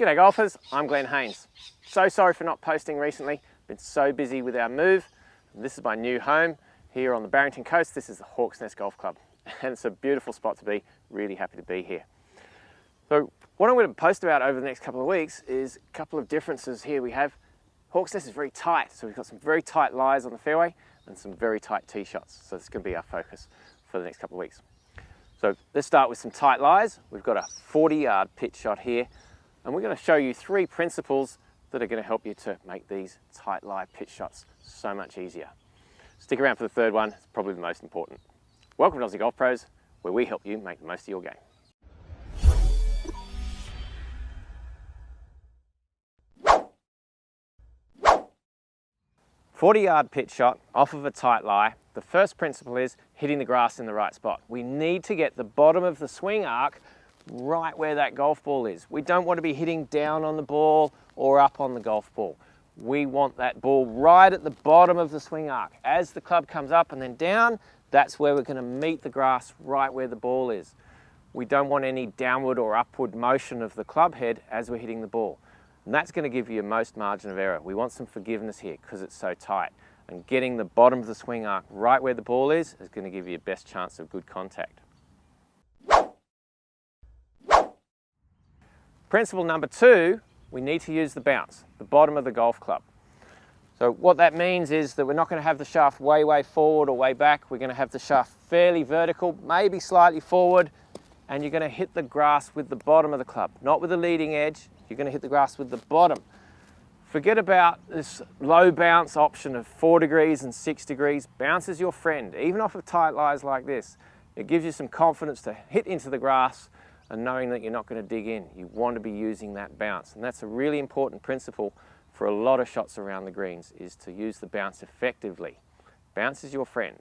G'day golfers, I'm Glenn Haynes. So sorry for not posting recently, been so busy with our move. This is my new home here on the Barrington coast. This is the Hawks Nest Golf Club and it's a beautiful spot to be, really happy to be here. So what I'm going to post about over the next couple of weeks is a couple of differences here. We have Hawks Nest is very tight, so we've got some very tight lies on the fairway and some very tight tee shots. So this is going to be our focus for the next couple of weeks. So let's start with some tight lies. We've got a 40-yard pitch shot here, and we're going to show you 3 principles that are going to help you to make these tight lie pitch shots so much easier. Stick around for the third one, it's probably the most important. Welcome to Aussie Golf Pros, where we help you make the most of your game. 40-yard pitch shot off of a tight lie. The first principle is hitting the grass in the right spot. We need to get the bottom of the swing arc right where that golf ball is. We don't want to be hitting down on the ball or up on the golf ball. We want that ball right at the bottom of the swing arc. As the club comes up and then down, that's where we're going to meet the grass right where the ball is. We don't want any downward or upward motion of the club head as we're hitting the ball. And that's going to give you most margin of error. We want some forgiveness here because it's so tight. And getting the bottom of the swing arc right where the ball is going to give you your best chance of good contact. Principle number 2, we need to use the bounce, the bottom of the golf club. So what that means is that we're not going to have the shaft way forward or way back. We're going to have the shaft fairly vertical, maybe slightly forward, and you're going to hit the grass with the bottom of the club, not with the leading edge. You're going to hit the grass with the bottom. Forget about this low bounce option of 4 degrees and 6 degrees. Bounce is your friend, even off of tight lies like this. It gives you some confidence to hit into the grass and knowing that you're not going to dig in. You want to be using that bounce. And that's a really important principle for a lot of shots around the greens, is to use the bounce effectively. Bounce is your friend.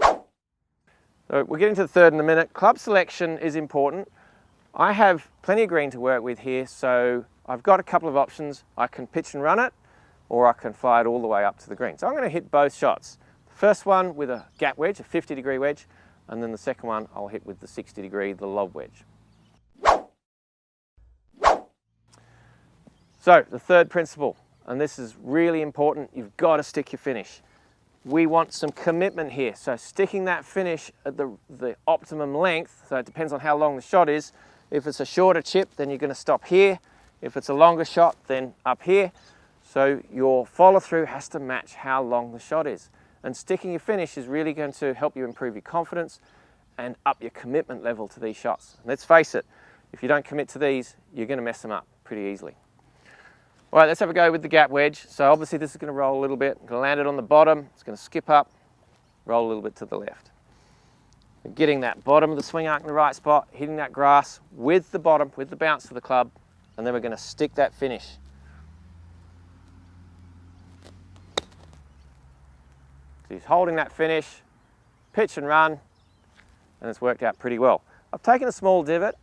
So we're getting to the third in a minute. Club selection is important. I have plenty of green to work with here, so I've got a couple of options. I can pitch and run it, or I can fly it all the way up to the green. So I'm going to hit both shots. The first one with a gap wedge, a 50-degree wedge, and then the second one I'll hit with the 60-degree, the lob wedge. So the third principle, and this is really important, you've got to stick your finish. We want some commitment here, so sticking that finish at the optimum length, so it depends on how long the shot is. If it's a shorter chip, then you're going to stop here. If it's a longer shot, then up here. So your follow through has to match how long the shot is. And sticking your finish is really going to help you improve your confidence and up your commitment level to these shots. And let's face it, if you don't commit to these, you're going to mess them up pretty easily. All right, let's have a go with the gap wedge. So obviously this is going to roll a little bit. I'm going to land it on the bottom. It's going to skip up, roll a little bit to the left. And getting that bottom of the swing arc in the right spot, hitting that grass with the bottom, with the bounce of the club, and then we're going to stick that finish. So he's holding that finish, pitch and run, and it's worked out pretty well. I've taken a small divot.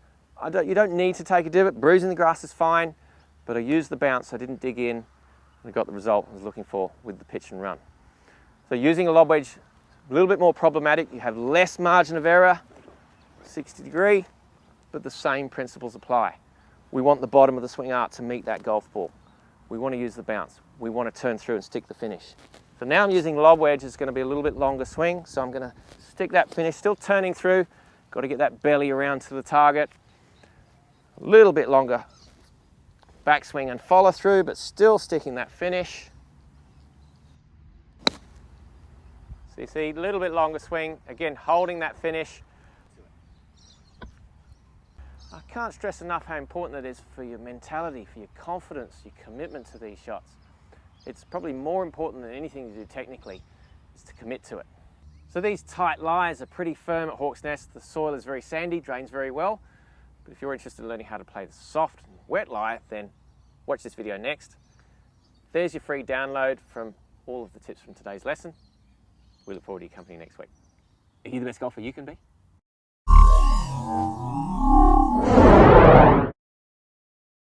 You don't need to take a divot. Bruising the grass is fine, but I used the bounce. I didn't dig in, and I got the result I was looking for with the pitch and run. So using a lob wedge, a little bit more problematic. You have less margin of error, 60 degree, but the same principles apply. We want the bottom of the swing arc to meet that golf ball. We want to use the bounce. We want to turn through and stick the finish. So now I'm using lob wedge. It's going to be a little bit longer swing, so I'm going to stick that finish, still turning through. Got to get that belly around to the target. A little bit longer backswing and follow through, but still sticking that finish. So you see, a little bit longer swing, again holding that finish. I can't stress enough how important it is for your mentality, for your confidence, your commitment to these shots. It's probably more important than anything you do technically, is to commit to it. So these tight lies are pretty firm at Hawks Nest. The soil is very sandy, drains very well. But if you're interested in learning how to play the soft and wet lie, then watch this video next. There's your free download from all of the tips from today's lesson. We look forward to your company next week. Are you the best golfer you can be?